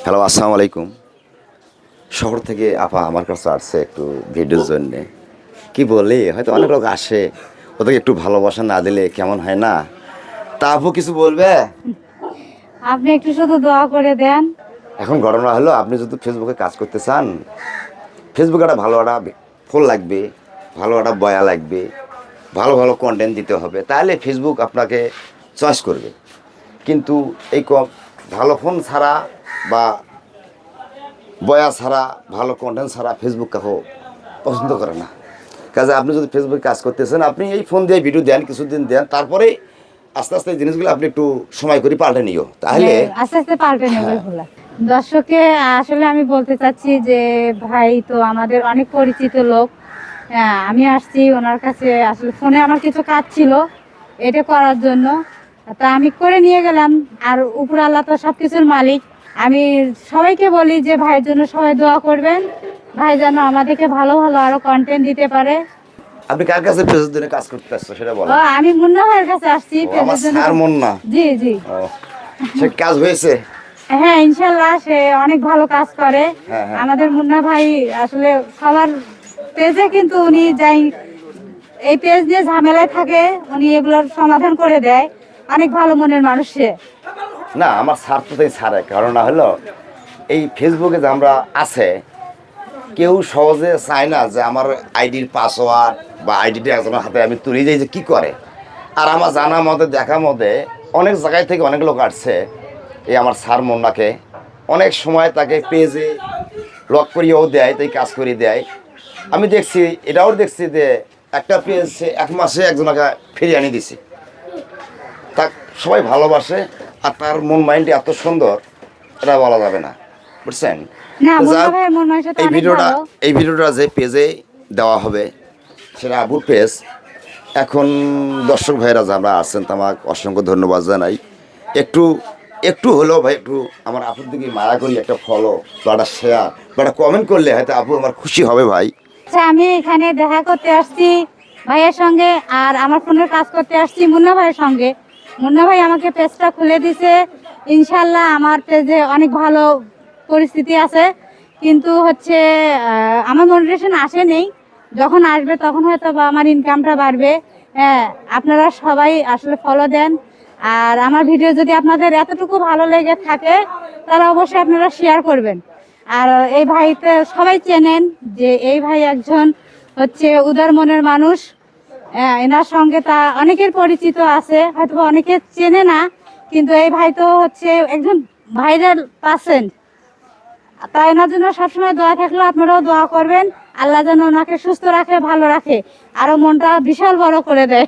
Hello, আসসালামু আলাইকুম। শহর থেকে আপা আমার কাছে আসছে একটু ভিডিওর জন্যে। কি বলি, হয়তো অনেক লোক আসে, ওদেরকে একটু ভালোবাসা না দিলে কেমন হয় না? তা আপু কিছু বলবে? আপনি একটু শুধু দোয়া করে দেন। এখন ঘটনা হলো, আপনি যদি ফেসবুকে কাজ করতে চান, ফেসবুকে একটা ভালো একটা ফোন লাগবে, ভালো একটা বয়া লাগবে, ভালো ভালো কন্টেন্ট দিতে হবে, তাহলে ফেসবুক আপনাকে চয়েস করবে। কিন্তু এই ভালো ফোন ছাড়া বা বয়া ছাড়া, ভালো কন্টেন্ট ছাড়া ফেসবুক কাকু পছন্দ করে না। কাজে আপনি যদি ফেসবুকে কাজ করতেছেন, আপনি এই ফোন দিয়ে ভিডিও দেন, কিছুদিন দেন, তারপরে আস্তে আস্তে এই জিনিসগুলো আপনি একটু সময় করে পাল্টে নিও, তাহলে আস্তে আস্তে পাল্টে নেবে হ্যাঁ। এগুলা। দর্শককে আসলে আমি বলতে চাচ্ছি যে ভাই তো আমাদের অনেক পরিচিত লোক। হ্যাঁ, আমি আসছি ওনার কাছে, আসলে ফোনে আমার কিছু কাজ ছিল এটা করার জন্য। তা আমি করে নিয়ে গেলাম। আর উপর আল্লাহ তো সব কিছুর মালিক। আমি সবাইকে বলি যে ভাইয়ের জন্য সবাই দোয়া করবেন, ভাই যেন আমাদেরকে ভালো ভালো আরো কন্টেন্ট দিতে পারে। আপনি কার কাছে ফেসবুক দিনে কাজ করতে আসছো সেটা ও, বলেন। আমি মুন্না ভাইয়ের কাছে আসছি ও, আমার পেজের জন্য। স্যার মন না। জি জি। ও, সে কাজ হয়েছে। হ্যাঁ, ইনশাল্লাহ সে অনেক ভালো কাজ করে। হ্যাঁ হ্যাঁ। আমাদের মুন্না ভাই আসলে সবার পেজে কিন্তু উনি যাই এই পেজ নিয়ে ঝামেলায় থাকে, উনি এগুলোর সমাধান করে দেয়। অনেক ভালো মনের মানুষ সে। না, আমার স্যার তো তাই ছাড়ে, কারণ না হলো এই ফেসবুকে যে আমরা আছে, কেউ সহজে চায় না যে আমার আইডির পাসওয়ার্ড বা আইডিটা একজনের হাতে আমি তুলে যাই, যে কী করে। আর আমার জানা মতে, দেখা মতে, অনেক জায়গায় থেকে অনেক লোক আসছে এই আমার স্যার মোন্নাকে, অনেক সময় তাকে পেজে লক করিয়েও দেয়, তাই কাজ করিয়ে দেয়। আমি দেখছি, এটাও দেখছি যে একটা পেজ সে 1 মাসে একজনকে ফিরিয়ে আনিয়ে দিছে। তা সবাই ভালোবাসে, আর তার মন মাইন্ডটি এত সুন্দর, এটা বলা যাবে না, বুঝছেন। না, তো মুন্না যাক, ভাইয়ের মন মানসিকতা এই অনেক ভিডিওটা ভালো। এই ভিডিওটা যে পেজে দেওয়া হবে সেটা আবুর পেজ। এখন দর্শক ভাইরা যারা আছেন আমাকে অসংখ্য ধন্যবাদ জানাই। একটু একটু হলেও ভাই, একটু আমার আপুর দিকে মায়া করি, একটা ফলো বা একটা শেয়ার বা একটা কমেন্ট করলে হয়তো আপু আমার খুশি হবে ভাই। আচ্ছা, আমি এখানে দেখা করতে আসছি ভাইয়ের সঙ্গে, আর আমার ফোনের কাজ করতে আসছি মুন্না ভাইয়ের সঙ্গে। মুন্না ভাই আমাকে পেজটা খুলে দিছে। ইনশাল্লাহ আমার পেজে অনেক ভালো পরিস্থিতি আছে, কিন্তু হচ্ছে আমার মোটিভেশন আসেনি। যখন আসবে তখন হয়তো বা আমার ইনকামটা বাড়বে। হ্যাঁ, আপনারা সবাই আসলে ফলো দেন। আর আমার ভিডিও যদি আপনাদের এতটুকু ভালো লেগে থাকে তাহলে অবশ্যই আপনারা শেয়ার করবেন। আর এই ভাইতে সবাই চেনেন যে এই ভাই একজন হচ্ছে উদার মনের মানুষ। এনার সঙ্গে তা অনেকের পরিচিত আছে, হয়তো অনেকে চেনে না, কিন্তু এই ভাই তো হচ্ছে একজন ভাইরাল পার্সন। তাই এনার জন্য সবসময় দোয়া থাকলো, আপনারাও দোয়া করবেন। আল্লাহ যেন ওনাকে সুস্থ রাখে, ভালো রাখে, আরো মনটা বিশাল বড় করে দেয়।